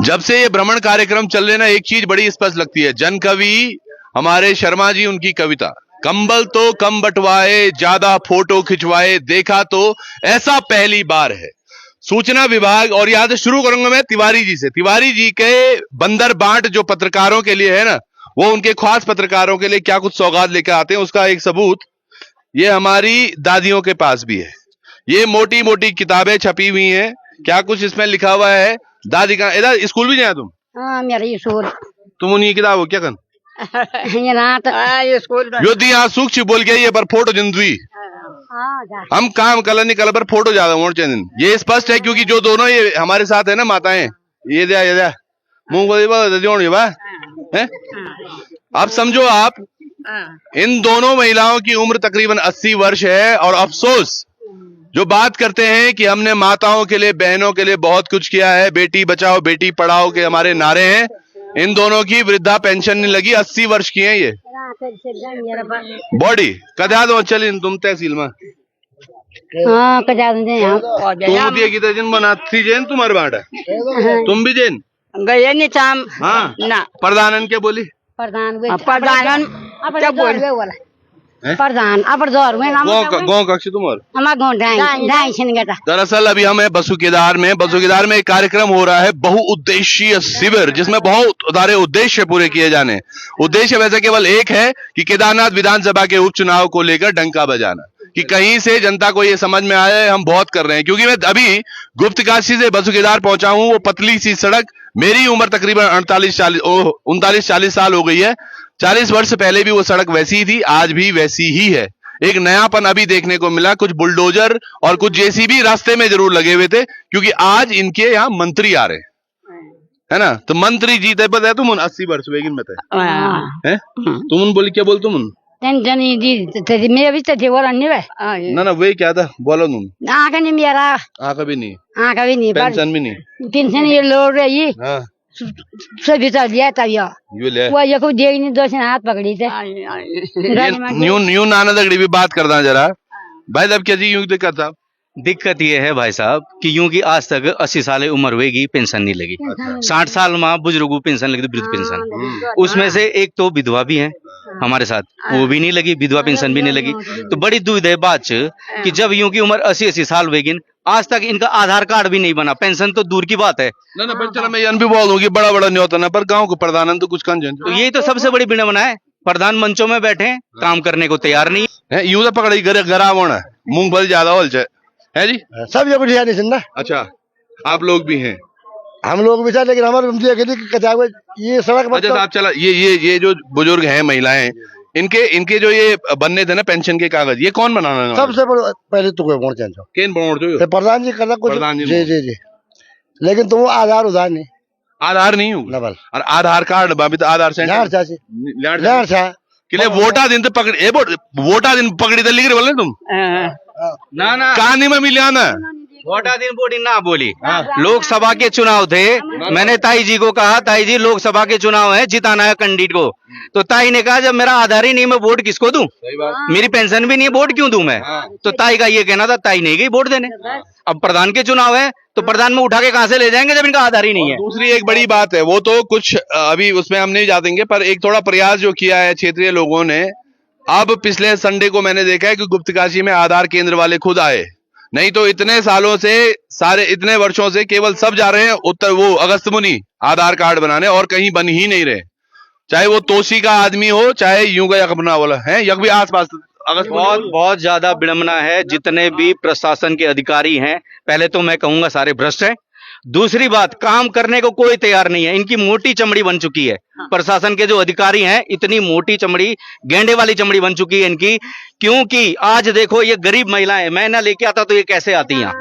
जब से ये भ्रमण कार्यक्रम चल रहे ना, एक चीज बड़ी स्पष्ट लगती है। जन कवि हमारे शर्मा जी, उनकी कविता, कंबल तो कम बंटवाए, ज्यादा फोटो खिंचवाए, देखा तो ऐसा पहली बार है। सूचना विभाग, और यहां से शुरू करूंगा मैं तिवारी जी से। तिवारी जी के बंदर बांट जो पत्रकारों के लिए है ना, वो उनके खास पत्रकारों के लिए क्या कुछ सौगात लेकर आते हैं, उसका एक सबूत ये हमारी दादियों के पास भी है। ये मोटी मोटी किताबें छपी हुई हैं। क्या कुछ इसमें लिखा हुआ है। दादी का इधर स्कूल भी जाए तुम? हाँ मेरा स्कूल। तुम उन्हीं किताब हो क्या कर ये रात स्कूल यो दी यहाँ सूक्ष्म बोल के ये पर फोटो जिंदवी हम काम कल निकल पर फोटो ज्यादा वोट चैन ये स्पष्ट है, क्योंकि जो दोनों ये हमारे साथ है ना माताएं, ये दिया मुंह है। अब समझो आप, इन दोनों महिलाओं की उम्र तकरीबन 80 वर्ष है, और अफसोस जो बात करते हैं कि हमने माताओं के लिए, बहनों के लिए बहुत कुछ किया है, बेटी बचाओ बेटी पढ़ाओ के हमारे नारे हैं, इन दोनों की वृद्धा पेंशन नहीं लगी। 80 वर्ष की हैं ये बॉडी। कदा दो चल तुम तहसील में तुम की जिन बनाती जैन तुम्हारे बाटा तुम भी जैन गए नहीं शाम। हाँ ना प्रधानन के बोली प्रधान प्रधान अब गाँव कक्ष तुम्हारे। दरअसल अभी हम है बसुकेदार में। बसुकेदार में एक कार्यक्रम हो रहा है, बहुउद्देशीय शिविर, जिसमें बहुत सारे उद्देश्य पूरे किए जाने। उद्देश्य वैसे केवल एक है कि केदारनाथ विधानसभा के उपचुनाव को लेकर डंका बजाना, कि कहीं से जनता को ये समझ में आए हम बहुत कर रहे हैं। क्योंकि मैं अभी गुप्तकाशी से बसुकेदार पहुंचा हूं, वो पतली सी सड़क, मेरी उम्र तकरीबन 39-40 साल हो गई है। 40 वर्ष पहले भी वो सड़क वैसी ही थी, आज भी वैसी ही है। एक नयापन अभी देखने को मिला, कुछ बुलडोजर और कुछ जेसीबी रास्ते में जरूर लगे हुए थे, क्योंकि आज इनके यहाँ मंत्री आ रहे है ना। तो मंत्री जीते पता है तुम 80 वर्ष वेगिन में थे तुम बोली क्या बोल तुम ना वही क्या था बोलो तुम। आँख नहीं मेरा, आँख भी नहीं, पेंशन भी नहीं, पेंशन ये लोड रही हाँ सभी चल दिया तब वो ये को देख नहीं, 2 हाथ पकड़ी थे। यूं नाना दगड़ी भी बात करना जरा भाई साहब, क्या जी यूं दिक्कत था? दिक्कत ये है भाई साहब कि यूं कि आज तक 80 साल उम्र होगी पेंशन नहीं लगी। 60 साल में बुजुर्गों पेंशन लगी, वृद्ध पेंशन। उसमें से एक तो विधवा भी है हमारे साथ, वो भी नहीं लगी, विधवा पेंशन भी नहीं लगी। तो बड़ी दुविधा है बात कि जब यूं की उम्र 80 साल होगी, आज तक इनका आधार कार्ड भी नहीं बना, पेंशन तो दूर की बात है। ना पर चलो मैं भी बोल दूं कि बड़ा बड़ा न्योता ना, पर गांव को प्रधान तो कुछ कन तो यही तो सबसे बड़ी विडंबना है। प्रधान मंचों में बैठे काम करने को तैयार नहीं है। यूं तो पकड़ी गरावण है, मूंगफली ज्यादा होल है जी, सब ये कुछ नहीं ना। अच्छा आप लोग भी हैं? हम लोग भी, लेकिन हमारे ये सड़क। अच्छा साहब चला, ये जो बुजुर्ग हैं, महिलाएं, इनके जो ये बनने थे ना पेंशन के कागज, ये कौन बनाना है? सबसे पहले तो प्रधान जी करना कुछ। जी जी जी, लेकिन तुम आधार उधार नहीं, आधार नहीं हो और आधार कार्ड बाबी तो आधार सेंटर किले वोटा दिन तो पकड़ी वोटा दिन पकड़ी तो लिख रहे बोले तुम ना कहानी में मिलिया ना वोटा दिन बोली ना बोली। लोकसभा के चुनाव थे, मैंने ताई जी को कहा ताई जी लोकसभा के चुनाव है, जिताना है कैंडिडेट को। तो ताई ने कहा जब मेरा आधार ही नहीं मैं वोट किसको दूं, मेरी पेंशन भी नहीं है, वोट क्यों दूं मैं। तो ताई का ये कहना था, ताई नहीं गई वोट देने। अब प्रधान के चुनाव है तो प्रधान में उठा के कहां से ले जाएंगे जब इनका आधार ही नहीं है। दूसरी एक बड़ी बात है, वो तो कुछ अभी उसमें हम नहीं जातेंगे, पर एक थोड़ा प्रयास जो किया है क्षेत्रीय लोगों ने। अब पिछले संडे को मैंने देखा है कि गुप्तकाशी में आधार केंद्र वाले खुद आए, नहीं तो इतने सालों से इतने वर्षों से केवल सब जा रहे हैं उत्तर वो अगस्त मुनि आधार कार्ड बनाने, और कहीं बन ही नहीं रहे। चाहे वो तोसी का आदमी हो, चाहे यूं का यक बना वाला है, यक भी आसपास बहुत ज्यादा विडंबना है। जितने भी प्रशासन के अधिकारी हैं, पहले तो मैं कहूंगा सारे भ्रष्ट हैं। दूसरी बात, काम करने को कोई तैयार नहीं है, इनकी मोटी चमड़ी बन चुकी है। प्रशासन के जो अधिकारी हैं, इतनी मोटी चमड़ी, गेंडे वाली चमड़ी बन चुकी है इनकी। क्योंकि आज देखो ये गरीब महिलाएं, मैं ना लेके आता तो ये कैसे आती हैं,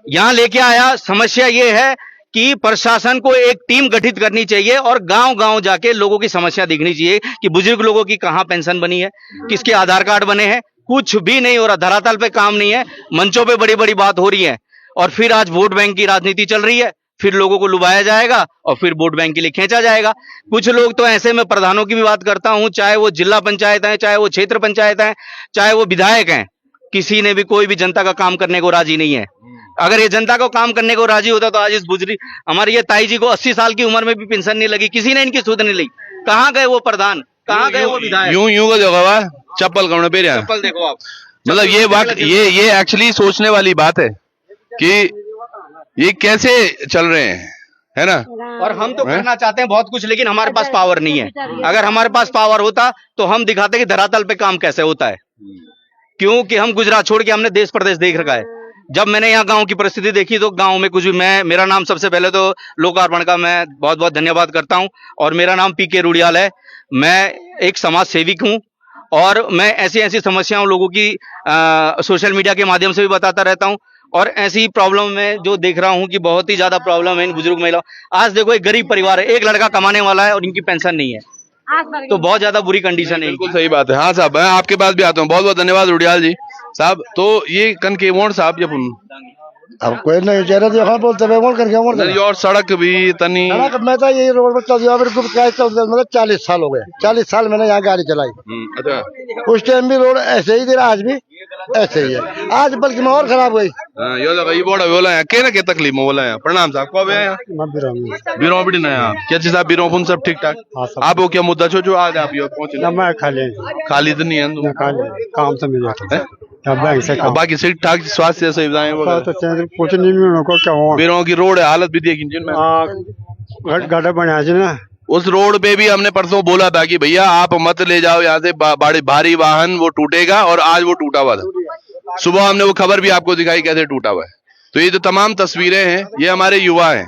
यहाँ लेके आया। समस्या ये है कि प्रशासन को एक टीम गठित करनी चाहिए और गांव गांव जाके लोगों की समस्या देखनी चाहिए कि बुजुर्ग लोगों की कहां पेंशन बनी है, किसके आधार कार्ड बने हैं। कुछ भी नहीं हो रहा, धरातल पे काम नहीं है, मंचों पे बड़ी बड़ी बात हो रही है। और फिर आज वोट बैंक की राजनीति चल रही है, फिर लोगों को लुभाया जाएगा और फिर वोट बैंक के लिए खींचा जाएगा। कुछ लोग तो ऐसे, में प्रधानों की भी बात करता हूं, चाहे वो जिला पंचायत है, चाहे वो क्षेत्र पंचायत है, चाहे वो विधायक हैं, किसी ने भी कोई भी जनता का काम करने को राजी नहीं है। अगर ये जनता को काम करने को राजी होता तो आज इस बुजुर्ग हमारी ये ताई जी को 80 साल की उम्र में भी पेंशन नहीं लगी, किसी ने इनकी सुध नहीं ली। कहाँ गए वो प्रधान, कहाँ गए वो विधायक? यूं को देखो बा, चप्पल कौन पे रहा, चप्पल देखो आप। मतलब ये वक्त ये एक्चुअली सोचने वाली बात है कि ये कैसे चल रहे हैं, है ना। और हम तो करना चाहते हैं बहुत कुछ, लेकिन हमारे पास पावर नहीं है। अगर हमारे पास पावर होता तो हम दिखाते कि धरातल पे काम कैसे होता है, क्योंकि हम गुजरात छोड़ के हमने देश प्रदेश देख रखा है। जब मैंने यहाँ गांव की परिस्थिति देखी तो गांव में कुछ भी मेरा नाम सबसे पहले तो लोकार्पण का मैं बहुत बहुत धन्यवाद करता हूँ, और मेरा नाम पीके रुडियाल है। मैं एक समाज सेविक हूँ और मैं ऐसी ऐसी समस्याओं लोगों की सोशल मीडिया के माध्यम से भी बताता रहता हूँ, और ऐसी प्रॉब्लम में जो देख रहा हूँ कि बहुत ही ज्यादा प्रॉब्लम है इन बुजुर्ग महिलाओं। आज देखो एक गरीब परिवार है, एक लड़का कमाने वाला है और इनकी पेंशन नहीं है, तो बहुत ज्यादा बुरी कंडीशन है। बिल्कुल सही बात है। हाँ साहब, मैं आपके पास भी आता हूँ। बहुत बहुत धन्यवाद रुडियाल जी साहब। तो ये कनकेवण साहब जब अब कोई नहीं चेहरा तो यहाँ बोलते हैं करके और सड़क भी तनी, मैं तो ये रोड पर चल दिया मतलब 40 साल हो गए। 40 साल मैंने यहाँ गाड़ी चलाई। अच्छा, उस टाइम भी रोड ऐसे ही दे रहा, आज भी ऐसे ही है। आज बल्कि मैं और खराब हुई। ये बोला बोला है के ना के तकलीफ में बोला है। प्रणाम साहब, कब आए बिरो बिड़ी ना आप क्या चीज आप बिरो सब ठीक ठाक। आप वो क्या मुद्दा छो जो आज आप पहुंचे? मैं खाली तो नहीं है, काम से मिल जाता बैंक से। बाकी ठीक ठाक स्वास्थ्य सुविधाएं कुछ नहीं क्या हो। बिरो की रोड है हालत भी देखी जिनमें गड्ढा बना ना। उस रोड पे भी हमने परसों बोला था कि भैया आप मत ले जाओ यहाँ से भारी वाहन, वो टूटेगा, और आज वो टूटा हुआ था। सुबह हमने वो खबर भी आपको दिखाई कैसे टूटा हुआ है। तो ये जो तमाम तस्वीरें हैं ये हमारे युवा हैं,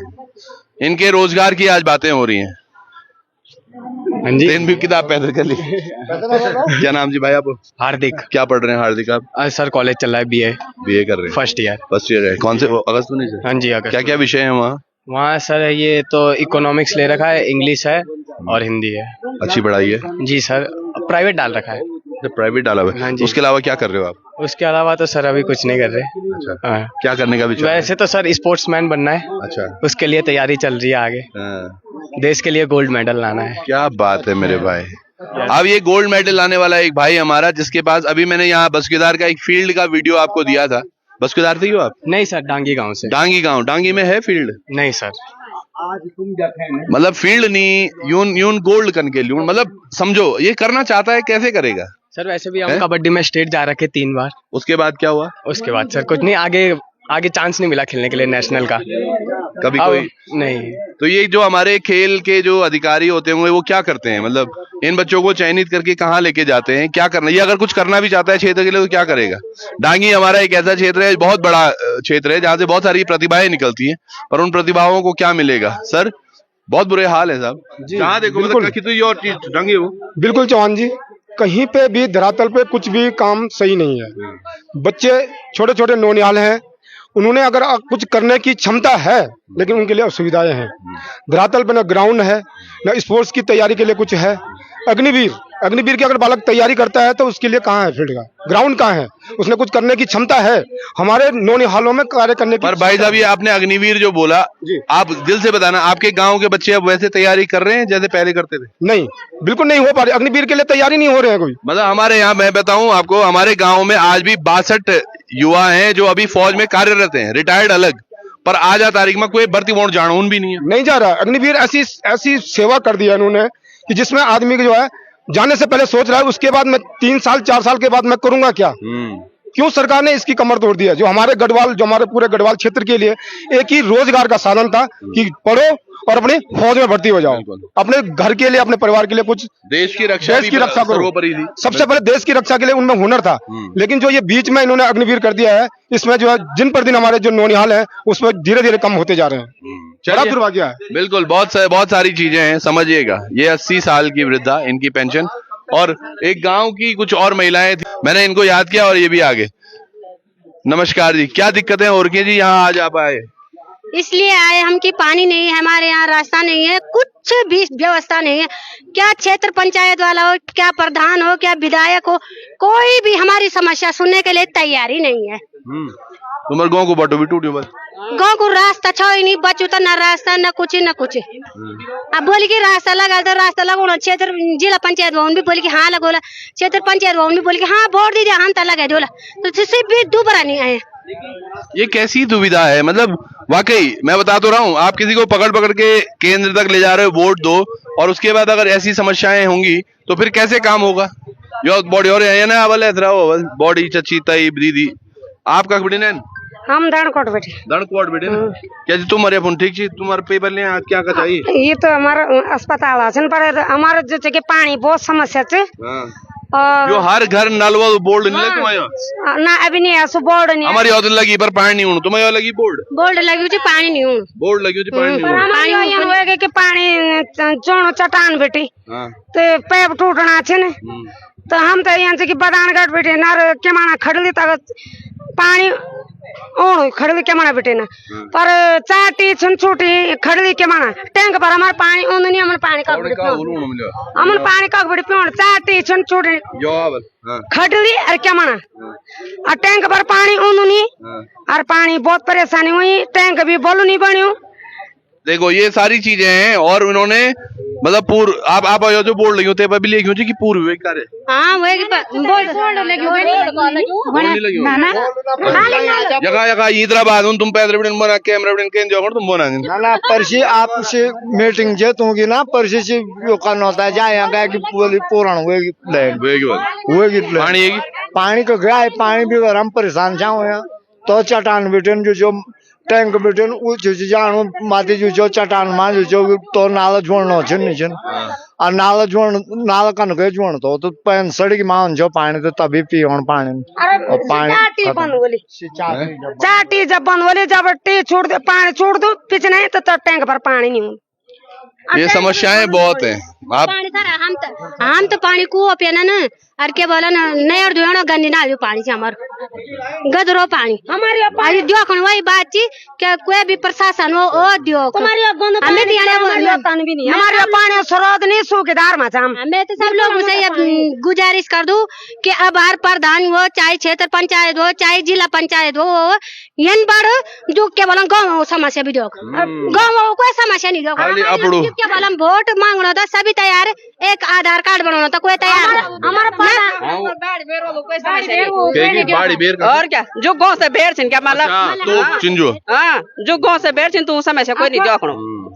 इनके रोजगार की आज बातें हो रही हैं। दिन भी किताब पैदल कर ली। क्या नाम जी भाई आप? हार्दिक। क्या पढ़ रहे हैं हार्दिक आप? सर कॉलेज चल रहा है, बीए कर रहे हैं, फर्स्ट ईयर है। कौन से अगस्त में? हाँ जी अगस्त। क्या क्या विषय है वहाँ? वहाँ सर ये तो इकोनॉमिक्स ले रखा है, इंग्लिश है और हिंदी है। अच्छी पढ़ाई है जी सर। प्राइवेट डाल रखा है। प्राइवेट डाला हुआ है। हाँ जी। उसके अलावा क्या कर रहे हो आप? उसके अलावा तो सर अभी कुछ नहीं कर रहे। अच्छा, हाँ। क्या करने का विचार? वैसे तो सर स्पोर्ट्समैन बनना है। अच्छा, उसके लिए तैयारी चल रही है आगे। देश के लिए गोल्ड मेडल लाना है। क्या बात है मेरे भाई। अब ये गोल्ड मेडल लाने वाला एक भाई हमारा, जिसके पास अभी मैंने यहाँ बसुकेदार का एक फील्ड का वीडियो आपको दिया था। बसुकेदार से ही हो आप? नहीं सर, डांगी गांव से। डांगी गांव, डांगी में है फील्ड? नहीं सर, मतलब फील्ड नहीं, यून गोल्ड कन के लिए, मतलब समझो ये करना चाहता है, कैसे करेगा सर? वैसे भी हम कबड्डी में स्टेट जा रखे 3 बार। उसके बाद क्या हुआ? उसके बाद सर कुछ नहीं, आगे चांस नहीं मिला खेलने के लिए नेशनल का कभी कोई नहीं। तो ये जो हमारे खेल के जो अधिकारी होते होंगे वो क्या करते हैं, मतलब इन बच्चों को चयनित करके कहाँ लेके जाते हैं, क्या करना? ये अगर कुछ करना भी चाहता है क्षेत्र के लिए तो क्या करेगा? डांगी हमारा एक ऐसा क्षेत्र है, बहुत बड़ा क्षेत्र है, जहाँ से बहुत सारी प्रतिभाएं निकलती हैं, पर उन प्रतिभाओं को क्या मिलेगा? सर बहुत बुरे हाल है साहब, जहाँ देखो मतलब कितनी और चीज डांगी हो। बिल्कुल चौहान जी, कहीं पे भी धरातल पे कुछ भी काम सही नहीं है। बच्चे छोटे छोटे नौनिहाल हैं, उन्होंने अगर कुछ करने की क्षमता है लेकिन उनके लिए असुविधाएं हैं। धरातल पे न ग्राउंड है, न स्पोर्ट्स की तैयारी के लिए कुछ है। अग्निवीर की अगर बालक तैयारी करता है तो उसके लिए कहाँ है फील्ड का, ग्राउंड कहाँ है? उसने कुछ करने की क्षमता है, हमारे नौनिहालों में कार्य करने की। पर भाई साहब ये आपने अग्निवीर जो बोला, आप दिल से बताना, आपके गांव के बच्चे अब वैसे तैयारी कर रहे हैं जैसे पहले करते थे? नहीं, बिल्कुल नहीं हो पा रही। अग्निवीर के लिए तैयारी नहीं हो रहे हैं कोई। मतलब हमारे यहाँ, मैं बताऊं आपको, हमारे गाँव में आज भी 62 युवा हैं जो अभी फौज में कार्यरत हैं, रिटायर्ड अलग, पर आज तारीख में कोई भर्ती वोट जानून भी नहीं है, नहीं जा रहा। अग्निवीर ऐसी सेवा कर दिया इन्होंने कि जिसमें आदमी जो है जाने से पहले सोच रहा है उसके बाद मैं 3 साल 4 साल के बाद मैं करूंगा क्या। क्यों सरकार ने इसकी कमर तोड़ दिया? जो हमारे पूरे गढ़वाल क्षेत्र के लिए एक ही रोजगार का साधन था कि पढ़ो और अपनी फौज में भर्ती हो जाओ, अपने घर के लिए, अपने परिवार के लिए कुछ देश की रक्षा करो। सबसे पहले देश की रक्षा के लिए उनमें हुनर था। लेकिन जो ये बीच में इन्होंने अग्निवीर कर दिया है, इसमें जो है दिन पर दिन हमारे जो नौनिहाल है उसमें धीरे धीरे कम होते जा रहे हैं। बड़ा दुर्भाग्य है। बिल्कुल, बहुत सारी चीजें हैं, समझिएगा। ये 80 साल की वृद्धा, इनकी पेंशन, और एक गांव की कुछ और महिलाएं थी, मैंने इनको याद किया और ये भी आगे। नमस्कार जी, क्या दिक्कतें हो रही है जी यहाँ आज आप आए? इसलिए आए हम कि पानी नहीं है हमारे यहाँ, रास्ता नहीं है, कुछ भी व्यवस्था नहीं है। क्या क्षेत्र पंचायत वाला हो, क्या प्रधान हो, क्या विधायक हो, कोई भी हमारी समस्या सुनने के लिए तैयारी नहीं है। तुम्हारे गाँव को बटो भी टूटो, बस गाँव को रास्ता छो ही नहीं, बचू तो न रास्ता न कुछ न कुछ। अब बोली कि रास्ता लगा तो रास्ता लगो, क्षेत्र जिला पंचायत भवन भी बोली कि हाँ लगोला, क्षेत्र पंचायत भवन भी बोली कि हाँ वोट दीजिए हम तो लगा दोला, तो सिर्फ भी दोबारा नहीं आए। ये कैसी दुविधा है? मतलब वाकई मैं बता तो रहा हूँ, आप किसी को पकड़ पकड़ के केंद्र तक ले जा रहे हो, वोट दो, और उसके बाद अगर ऐसी समस्याएं होंगी तो फिर कैसे काम होगा? यो बॉडी और है ना वाले बॉडी चची तई दीदी आपका बड़ी ने हम दणकोट बेटे दणकोट बेटे ना क्या जी तुम अरे ठीक छी तुम्हारे पेपर ले क्या का चाहिए? ये तो हमारा अस्पताल है पर हमारे जो है पानी बहुत समस्या है और जो हर घर नल वो बोर्ड नहीं लगे तुम्हारे ना अभी नहीं है सो बोर्ड नहीं हमारी औरत लगी पर पानी नहीं हूं तुम्हें लगी बोर्ड लगी हुई पानी नहीं हूं बोर्ड लगी हुई पानी नहीं पानी होएगा कि पानी चोणो चट्टान बेटी तो पैप टूटना छे ने तो हम तो यहाँ से कि बदानगढ़ बेटे ना के माना खड़ली तक पानी ओ खड़ली के माना बेटे ना पर चाटी छन छोटी खड़ली के माना टैंक पर हमारे पानी ओंद नहीं हमन पानी का हमन पानी का बड़ी पियोण चाटी छन छोटी खड़ली और क्या माना और टैंक पर पानी ओंद नहीं और पानी बहुत परेशानी हुई टैंक भी बोलू नहीं बनियो। देखो ये सारी चीजें हैं और उन्होंने मतलब पूर्व आप जो बोर्ड लगी होते हैं भी लिखी होती कि पूर्व विवेक कार्य हां वो बोर्ड लगी जगह जगह हैदराबाद उन तुम पैदल बिन बना कैमरा बिन केन जो तुम बना ना परसी आपसे मीटिंग जे तुमकी ना परसी से यो करना होता है जा यहां का कि पुराण होएगी पानी तो गया है पानी भी अगर हम परेशान जाओ यहाँ तो चट्टान बेटन जो टैंक बेटन जानो माती जो चट्टान मा जो तो नाला जोड़ना छे और नाला जोड़ नाला कन के जोड़ तो पैन सड़क मान जो पानी तो तभी पियोण पानी और पानी चाटी जब बंद बोली जब टी छोड़ दे पानी छोड़ दो पीछे नहीं तो टैंक पर पानी नहीं ये समस्याएं बहुत हैं आप हम तो पानी कुओं पे ना और के बोला ना नहीं और जो गंदी ना पानी से हमार गदरो पानी हमारी दियो वही बात थी कि कोई भी प्रशासन हो ओ दियो हमें हमारे पानी स्रोत नहीं सूखेदार में मैं तो सब लोगों से ये गुजारिश कर दूं कि अब हर प्रधान हो चाहे क्षेत्र पंचायत हो चाहे जिला पंचायत हो यन बड़ जो के बोला गाँव समस्या भी दो गाँव कोई समस्या नहीं दो के बोला वोट मांगना था सभी तैयार एक आधार कार्ड बनाना था कोई तैयार हमारा और क्या जो गाँव से बेर छिन क्या मतलब चिंजो हाँ जो गाँव से बेर छिन तू समस्या कोई नहीं देखो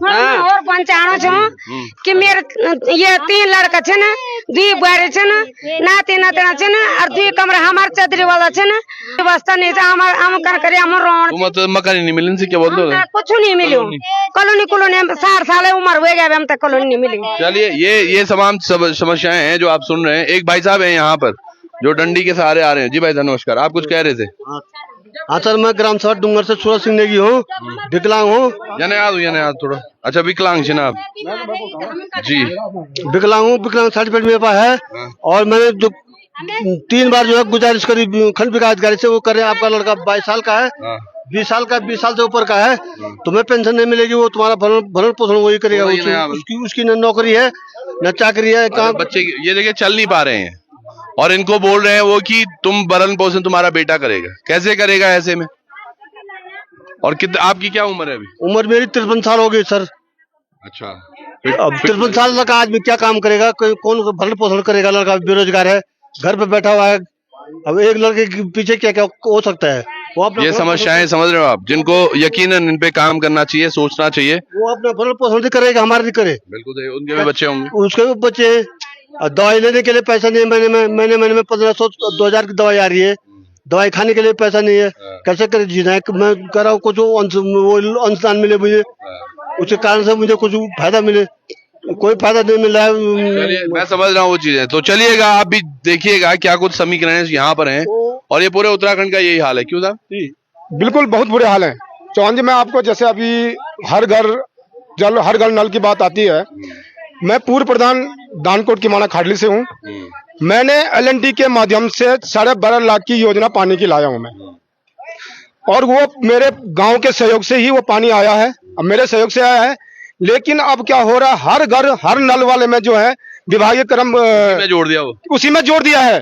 और पंचाणो छो कि मेरे ये 3 लड़का छे ना 2 बुआरी छे ना नाती नातना छे ना और 2 कमरा हमार चदरी वाला छे ना व्यवस्था नहीं था हम कर करे हम रोण मतलब मकान नहीं मिलन से क्या बोल दो कुछ नहीं मिलो कॉलोनी 60 साल उम्र हो गया हम तक कॉलोनी नहीं मिली। चलिए ये तमाम समस्याएं हैं जो आप सुन रहे हैं। एक भाई साहब हैं यहाँ पर जो डंडी के सहारे आ रहे हैं। जी भाई साहब नमस्कार, आप कुछ कह रहे थे? हाँ सर मैं ग्राम सभा डूंगर से सूरज सिंह नेगी हूँ, विकलांग हूँ। याद थोड़ा अच्छा विकलांग है ना आप? जी विकलांग हूँ, विकलांग सर्टिफिकेट मेरे पास है और मैंने जो 3 बार जो है गुजारिश करी खंड विकास अधिकारी से वो करे आपका लड़का 22 साल का है 20 साल से ऊपर का है तुम्हें पेंशन नहीं मिलेगी, वो तुम्हारा भरण पोषण वही करेगा, उसकी न नौकरी है न चाकरी है। बच्चे ये देखिए चल नहीं पा रहे हैं और इनको बोल रहे हैं वो कि तुम भरण पोषण तुम्हारा बेटा करेगा। कैसे करेगा ऐसे में? और आपकी क्या उम्र है अभी? उम्र मेरी 53 साल हो गई सर। अच्छा अब 53 साल लड़का आदमी क्या काम करेगा? कौन भरण पोषण करेगा? लड़का बेरोजगार है, घर पे बैठा हुआ है। अब एक लड़के के पीछे क्या क्या हो सकता है? वो ये समस्याएं समझ रहे हो आप, जिनको यकीनन इन पे काम करना चाहिए, सोचना चाहिए। वो अपना भरण पोषण करेगा, हमारा नहीं करे। बिल्कुल उनके भी बच्चे होंगे, उसके भी बच्चे हैं। दवाई लेने के लिए पैसा नहीं है, महीने में 1500 2000 की दवाई आ रही है, दवाई खाने के लिए पैसा नहीं है। कैसे करे जीना है? मैं कह रहा हूँ कुछ अनुदान मिले मुझे, उसके कारण से मुझे कुछ फायदा मिले, कोई फायदा नहीं मिल रहा है। मैं समझ रहा हूँ वो चीजें। तो चलिएगा आप भी देखिएगा क्या कुछ समीकरण यहाँ पर हैं और ये पूरे उत्तराखंड का यही हाल है। क्यों साहब? बिल्कुल बहुत बुरे हाल है चौहान जी। मैं आपको जैसे अभी हर घर जल हर घर नल की बात आती है, मैं पूर्व प्रधान दानकोट की माना खाडली से हूँ। मैंने LNT के माध्यम से 12.5 लाख की योजना पानी की लाया हूँ मैं, और वो मेरे गांव के सहयोग से ही वो पानी आया है, अब मेरे सहयोग से आया है। लेकिन अब क्या हो रहा है, हर घर हर नल वाले में जो है विभागीय क्रम उसी में जोड़ दिया है,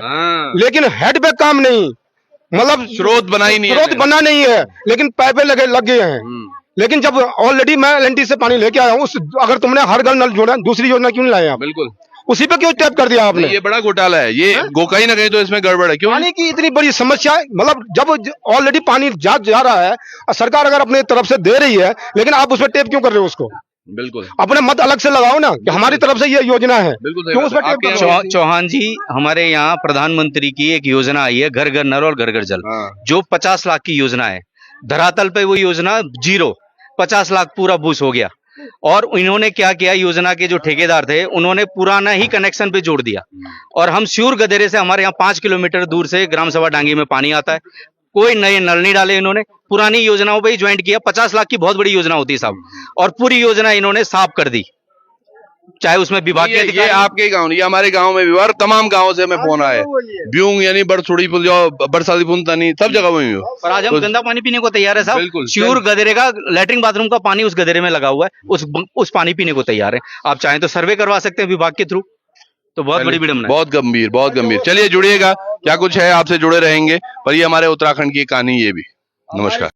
लेकिन हेड पे काम नहीं, मतलब स्रोत बना नहीं है, लेकिन पाइपें लग गए हैं। लेकिन जब ऑलरेडी मैं LNT से पानी लेके आया हूँ, अगर तुमने हर घर नल जोड़ा, दूसरी योजना क्यों नहीं लाए आप? बिल्कुल उसी पे क्यों टैप कर दिया आपने? ये बड़ा घोटाला है, ये कहीं ना कहीं तो इसमें गड़बड़ है। क्यों? पानी की इतनी बड़ी समस्या है, मतलब जब ऑलरेडी पानी जा रहा है और सरकार अगर अपनी तरफ से दे रही है, लेकिन आप उस पर टैप क्यों कर रहे हो उसको? बिल्कुल अपने मत अलग से लगाओ ना कि हमारी तरफ से ये योजना है, बिल्कुल सही क्यों उस बात पर है। टैप कर आपके रहे हो? चौहान जी, हमारे यहाँ प्रधानमंत्री की एक योजना आई है, घर घर नल और घर घर जल, हाँ। जो 50 लाख की योजना है। धरातल पे वो योजना 0, 50 लाख पूरा बूस हो गया। और इन्होंने क्या किया, योजना के जो ठेकेदार थे उन्होंने पुराना ही कनेक्शन पे जोड़ दिया। और हम श्योर गदेरे से, हमारे यहाँ 5 किलोमीटर दूर से ग्राम सभा डांगी में पानी आता है, कोई नए नल नहीं डाले इन्होंने, पुरानी योजनाओं पे ही ज्वाइंट किया। 50 लाख की बहुत बड़ी योजना होती है साहब, और पूरी योजना इन्होंने साफ कर दी। चाहे उसमें विभाग के ये अधिकारी, आपके गांव नहीं, ये हमारे गांव में भी, और तमाम गांवों से हमें फोन आए, ब्यूंग यानी बरसुड़ी पुल जो बरसाती पुनतनी सब जगह वही हो। पर आज हम गंदा पानी पीने को तैयार है साहब। बिल्कुल। श्योर गदेरे का लैट्रिन बाथरूम का पानी उस गदेरे में लगा हुआ है, उस पानी पीने को तैयार है। आप चाहें तो सर्वे करवा सकते हैं विभाग के थ्रू, तो बहुत बड़ी विडम्बना है। बहुत गंभीर, बहुत गंभीर। चलिए जुड़िएगा, क्या कुछ है आपसे जुड़े रहेंगे। पर ये हमारे उत्तराखंड की कहानी, ये भी। नमस्कार।